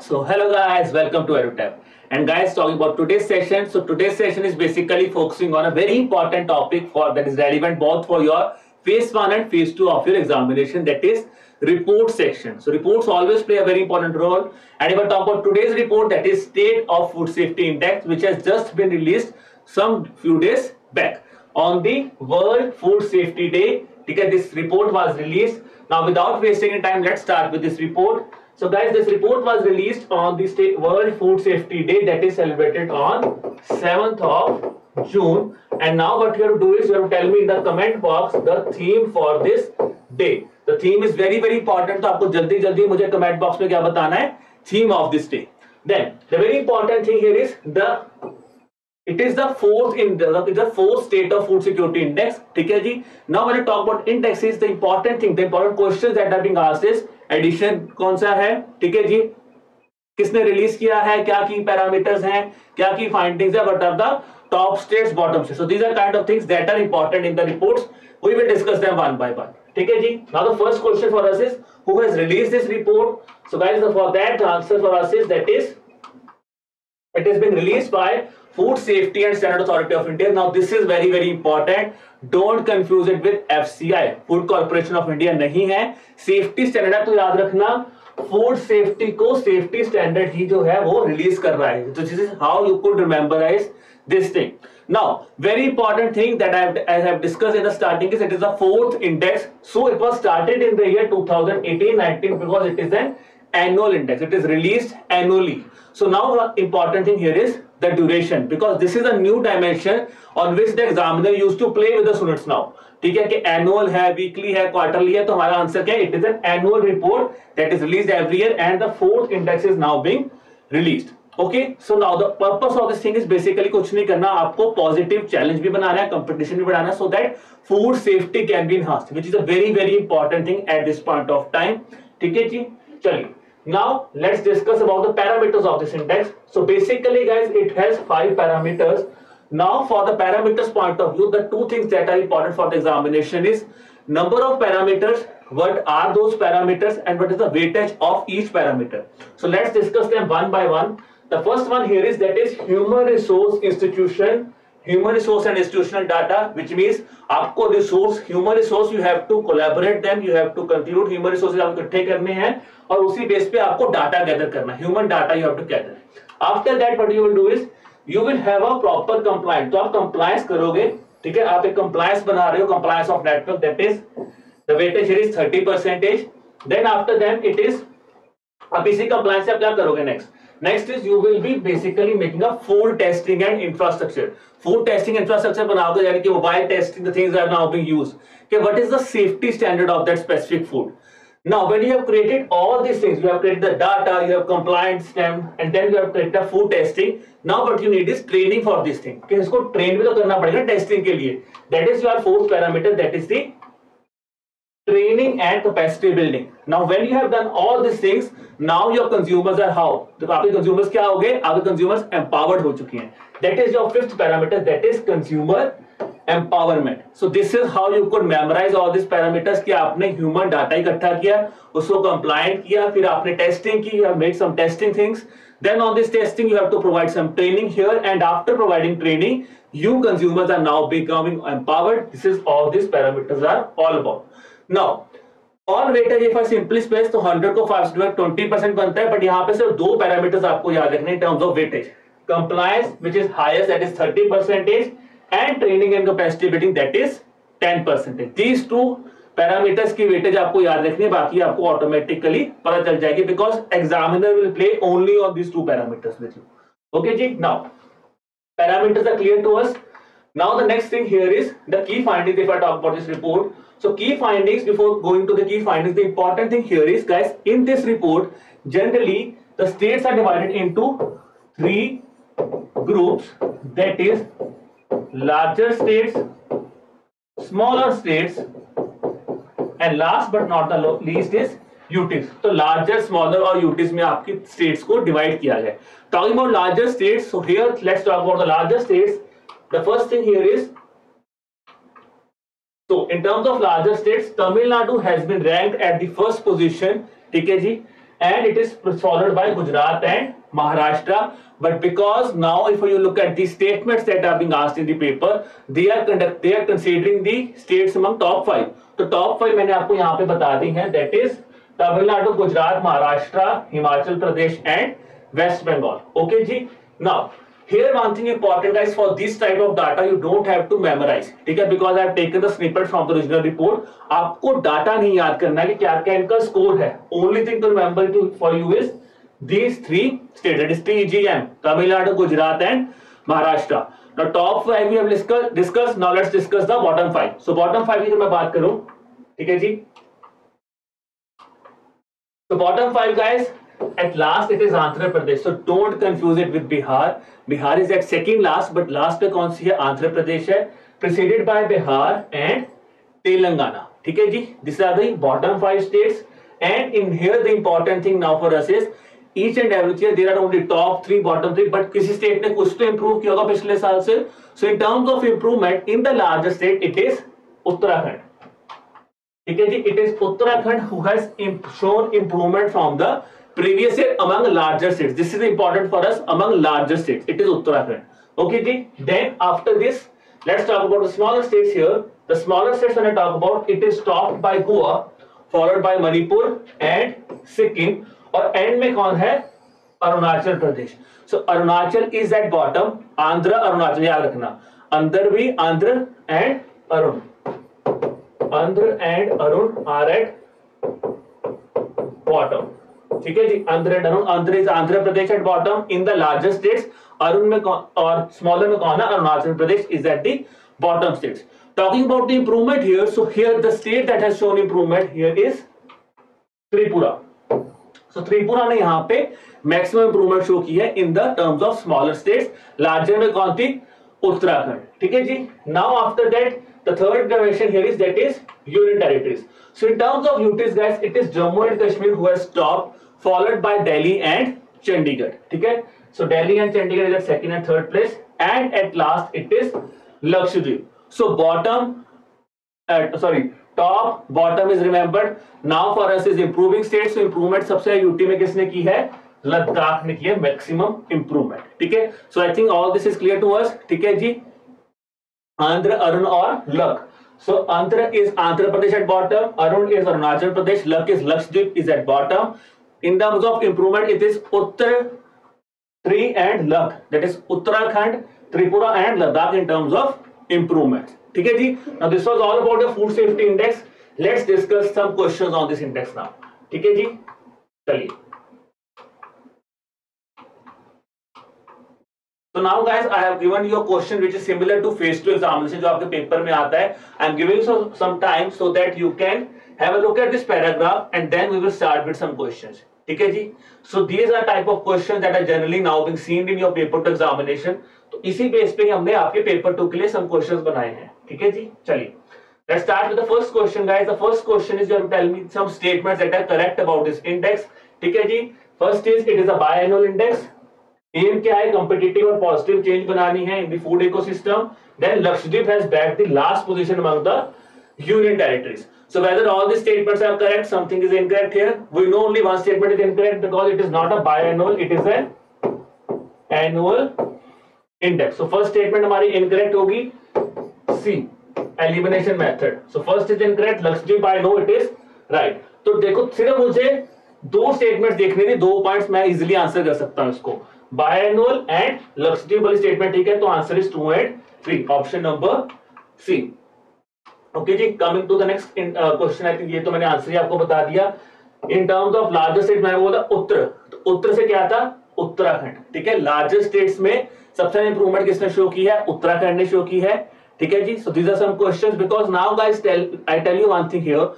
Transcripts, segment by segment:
So hello guys, welcome to EduTap. And guys, talking about today's session. So today's session is basically focusing on a very important topic for that is relevant both for your phase 1 and phase 2 of your examination, that is report section. So reports always play a very important role. And if I talk about today's report, that is State of Food Safety Index, which has just been released some few days back on the World Food Safety Day. Okay, this report was released. Now without wasting any time, let's start with this report. So guys, this report was released on the World Food Safety Day, that is celebrated on 7th of June. And now what you have to do is you have to tell me in the comment box the theme for this day. The theme is very important. तो आपको जल्दी मुझे comment box में क्या बताना है? Theme of this day. Then the very important thing here is it is the fourth state of food security index. ठीक है जी. Now when I talk about indexes, the important questions that are being asked is edition कौन सा है, ठीक है जी, किसने release किया है, क्या की पैरामीटर्स हैं, क्या की फाइंडिंग्स है, what are the top states, bottom states. So these are kind of things that are important in the reports. We will discuss them one by one. ठीक है जी. Now the first question for us is who has released this report. So guys, for that the answer for us is that is it has been released by Food Safety and Standard Authority of India. Now this is very important. Don't confuse it with FCI, Food Corporation of India नहीं है. Safety standard तो याद रखना, food safety को safety standard ही जो है वो रिलीज कर रहा है. तो this is how you could rememberize this thing. Now, very important thing that I have discussed in the starting is it is the fourth index. So it was started in the year 2018-19 because it is an annual index. It is released annually. So now the important thing here is the duration, because this is a new dimension on which the examiner used to play with the students now. ठीक है कि annual है, weekly है, quarterly है, तो हमारा answer क्या है? It is an annual report that is released every year and the fourth index is now being released. Okay, so now the purpose of this thing is basically कुछ नहीं करना, आपको positive challenge भी बनाना है, competition भी बढ़ाना है, so that food safety can be enhanced, which is a very important thing at this point of time. ठीक है जी. चलिए. Now let's discuss about the parameters of this index. So basically guys, it has 5 parameters. Now for the parameters point of view, the two things that are important for the examination is number of parameters, what are those parameters, and what is the weightage of each parameter. So let's discuss them one by one. The first one here is that is human resource and institutional data, which means आपको human resource you have to collaborate them, you have to conclude human resources आपको इकट्ठे करने हैं और उसी base पे आपको data gather करना है. Human data you have to gather. After that what you will do is you will have a proper compliance. तो आप compliance करोगे, ठीक है. आप एक compliance बना रहे हो, compliance of network, that is the weightage here is 30%. Then after that it is आप इसी compliance से आप क्या करोगे next is you will be basically making a food testing and infrastructure. Food testing infrastructure बनाओगे, यानी कि mobile testing, the things that are now being used. Okay, what is the safety standard of that specific food? Now when you have created all these things, you have created the data, you have compliance stem, and then you have created the food testing. Now what you need is training for this thing. Okay, इसको train भी तो करना पड़ेगा testing के लिए. That is your fourth parameter, that is the training and capacity building. Now when you have done all these things, now your consumers are how? तो आपके consumers क्या हो गए? आपके consumers empowered हो चुके हैं. That is your fifth parameter, that is consumer empowerment. So this is how you could memorize all these parameters कि आपने human data इकट्ठा किया, उसको compliant किया, फिर आपने testing की, you have made some testing things. Then on this testing you have to provide some training here, and after providing training, you consumers are now becoming empowered. This is all these parameters are all about. Now on weightage if I simply space तो 100 को 5 से 20% बनता है, but यहाँ पे सिर्फ 2 parameters आपको याद रखने in terms of weightage. Compliance, which is highest, that is 30%, and training and capacity building, that is 10%. These 2 parameters की weightage आपको याद रखनी है, बाकी आपको ऑटोमेटिकली पता चल जाएगी, because examiner will play only on these 2 parameters with you. Okay ji. Now parameters are clear to us. Now the next thing here is the key findings. If I talk about this report, so key findings, before going to the key findings, the important thing here is guys, in this report generally the states are divided into 3 groups, that is larger states, smaller states, and last but not the least is UTs. तो larger, smaller और UTs में आपकी states को divide किया गया. Talking about larger states, so here let's talk about the larger states. The first thing here is, so in terms of larger states, Tamil Nadu has been ranked at the first position, ठीक है जी, and it is followed by Gujarat and Maharashtra. But because now if you look at the statements that are being asked in the paper, they are considering the states among top 5. तो top 5 मैंने आपको यहाँ पे बता दी हैं, that is Tamil Nadu, Gujarat, Maharashtra, Himachal Pradesh and West Bengal. Okay ji. Now here one thing important guys, for this type of data you don't have to memorize, ठीक है, because I have taken the snippet from the original report. आपको data नहीं याद करना है कि क्या क्या इनका स्कोर है. Only thing to remember for you is these 3 states, that is TGM, Tamil Nadu, Gujarat and Maharashtra. Now top 5 we have discussed. Now let's discuss the bottom 5. So bottom 5 की मैं बात करूं, ठीक है जी. So bottom 5 guys, at last it is Andhra Pradesh, so don't confuse it with Bihar. Bihar is at second last, but last पे कौन सी है? Andhra Pradesh है, preceded by Bihar and Telangana. ठीक है जी. These are the bottom 5 states, and in here the important thing now for us is each and every year there are only top 3, bottom 3, but किसी state ने कुछ तो improve किया होगा पिछले साल से. So in terms of improvement in the largest state it is Uttarakhand. ठीक है जी. It is Uttarakhand who has shown improvement from the previous year among larger states. This is important for us. Among larger states it is Uttarakhand. Okay ji. Then after this let's talk about the smaller states here. The smaller states when I talk about, it is topped by Goa, followed by Manipur and Sikkim, और end में कौन है? Arunachal Pradesh. So Arunachal is at bottom, Andhra, Arunachal याद रखना. अंदर भी Andhra and Arun, Andhra and Arun are at bottom. ठीक है जी. Andhra and Arun, Andhra is Andhra Pradesh at bottom in the largest states. Arun में और स्मॉलर में कौन है? Arunachal Pradesh is at the bottom states. Talking about the improvement here, so here the state that has shown improvement here is Tripura. So Tripura ने यहाँ पे maximum improvement show की है in the terms of smaller states. Larger में कौन थी? उत्तराखंड. ठीक है जी. Now after that the third dimension here is that is Union Territories. So in terms of UTs guys, it is Jammu and Kashmir who has topped, followed by Delhi and Chandigarh. ठीक है. So Delhi and Chandigarh is at second and third place, and at last it is Lakshadweep. So top, bottom is remembered. Now for us is improving states. So improvement सबसे UT में किसने की है? लद्दाख ने की है maximum improvement. ठीक है. So I think all this is clear to us. ठीक है जी. आंध्र, अरुण और luck. So Andhra is Andhra Pradesh at bottom, Arun is Arunachal Pradesh, Lak is Lakshadweep is at bottom. In terms of improvement, it is Uttar, Tri and Lak. That is Uttarakhand, Tripura and Ladakh in terms of improvement. ठीक है जी. Now this was all about the food safety index. Let's discuss some questions on this index now. ठीक है जी. चलिए. So now guys, I have given you a question which is similar to phase 2 examination जो आपके paper में आता है. I am giving you some time so that you can have a look at this paragraph and then we will start with some questions. ठीक है जी. So these are type of questions that are generally now being seen in your paper 2 examination. तो इसी base पे हमने आपके paper 2 के लिए some questions बनाए हैं. ठीक है जी. चलिए. Let's start with the first question guys. The first question is you have to tell me some statements that are correct about this index. ठीक है जी. First is it is a biannual index. Aim क्या है? Competitive और positive change बनानी है in the food ecosystem. Then Lakshadweep has bagged the last position among the union territories. So whether all these statements are correct, something is incorrect here. We know only one statement is incorrect because it is not a biannual, it is an annual index. So first statement हमारी incorrect होगी C, elimination method. So first is incorrect, Lakshadweep I know it is right. तो देखो सिर्फ मुझे दो statement देखने थे, दो पॉइंट्स मैं इजीली आंसर कर सकता हूं इसको. Biannual and Lakshadweep वाली स्टेटमेंट ठीक है, तो answer is 2 and 3, option number C. Okay जी. Coming to the next question. I think ये तो मैंने आंसर ही आपको बता दिया. In terms of largest state मैंने बोला उत्तर, तो उत्तर से क्या था? उत्तराखंड. ठीक है. लार्जेस्ट स्टेट्स में सबसे इंप्रूवमेंट किसने शो की है? उत्तराखंड ने शो की है. ठीक है जी. So these are some questions because now guys I tell you one thing here.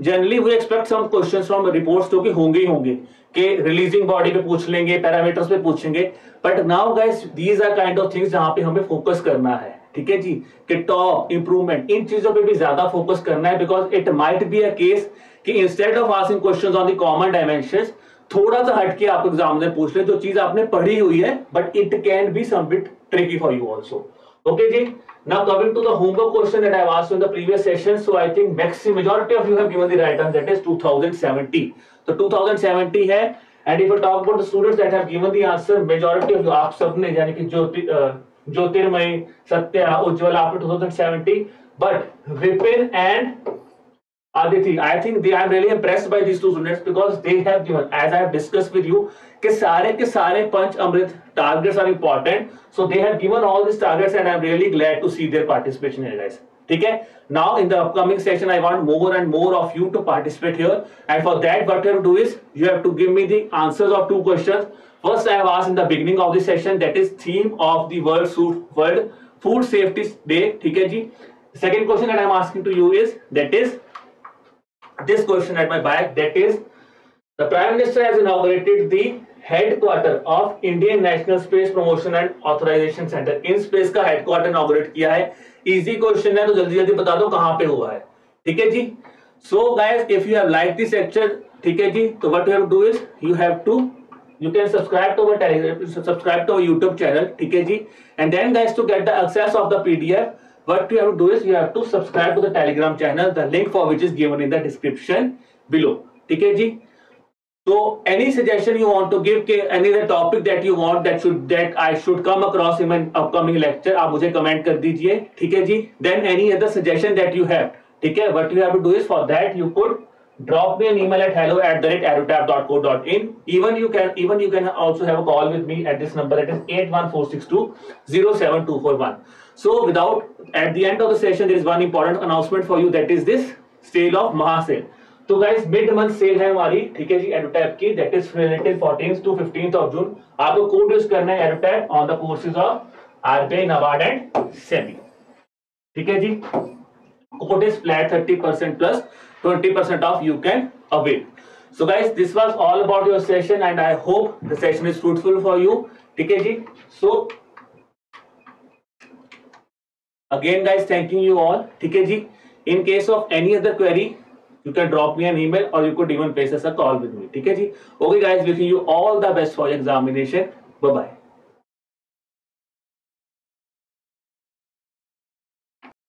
Generally we expect some questions from reports जो कि होंगे ही होंगे कि रिलीजिंग बॉडी पे पूछ लेंगे, पैरामीटर्स पे पूछेंगे. But now guys these are kind of things जहां पे हमें फोकस करना है. ठीक है जी. कि टॉप, इंप्रूवमेंट, इन चीजों पे भी ज्यादा फोकस करना है because it might be a case कि instead of asking questions on the common dimensions थोड़ा सा हटके आपको एग्जाम में पूछ ले जो चीज आपने पढ़ी हुई है, but it can be some bit tricky for you also. Okay ji. Now coming to the homework question that I have asked you in the previous session, so I think majority of you have given the right answer, that is 2070. So 2070 है, and if you talk about the students that have given the answer, majority of you आप सबने यानी कि ज्योतिर्मय, सत्या, उज्ज्वल आपने 2070, but Vipin and Aditi, I think I am really impressed by these two students because they have given, as I have discussed with you, के सारे पंच अमृत targets are important, so they have given all these targets and I am really glad to see their participation here, guys. ठीक है? Now in the upcoming session, I want more and more of you to participate here, and for that, what you have to do is you have to give me the answers of two questions. First, I have asked in the beginning of the session, that is theme of the World Food Safety Day. ठीक है जी? Second question that I am asking to you is, that is this question at my back, that is the Prime Minister has inaugurated the headquarter of Indian National Space Promotion and Authorization Center. In space का headquarter inaugurate किया है. Easy question है तो जल्दी जल्दी बता दो कहां पे हुआ है. ठीक है जी. So guys, if you have like this lecture, ठीक है जी, तो what you have to do is you can subscribe to our Telegram, subscribe to our YouTube channel. ठीक है जी. And then guys, to get the access of the PDF, what you have to do is you have to subscribe to the Telegram channel, the link for which is given in the description below. ठीक है जी. So any suggestion you want to give, any other topic that you want that I should come across in my upcoming lecture, आप मुझे comment कर दीजिए. ठीक है जी. Then any other suggestion that you have, ठीक है, what you have to do is for that you could drop me an email at hello@arutap.co.in. Even you can also have a call with me at this number, that is 81462 So at the end of the session, there is one important announcement for you, that is this sale of Mahasale. तो guys mid month sale है हमारी, ठीक है जी, एडुटैप की, that is related 14th to 15th of June. आपको code use करना है Edutap on the courses of RBI, NABARD and SEBI. ठीक है जी. Code is flat 30% plus 20% off you can avail. So guys, this was all about your session and I hope the session is fruitful for you. ठीक है जी. So again guys, thanking you all. ठीक है जी. In case of any other query, you can drop me an email or you could even place us a call with me. ठीक है जी. Okay guys, wishing you all the best for your examination. Bye bye.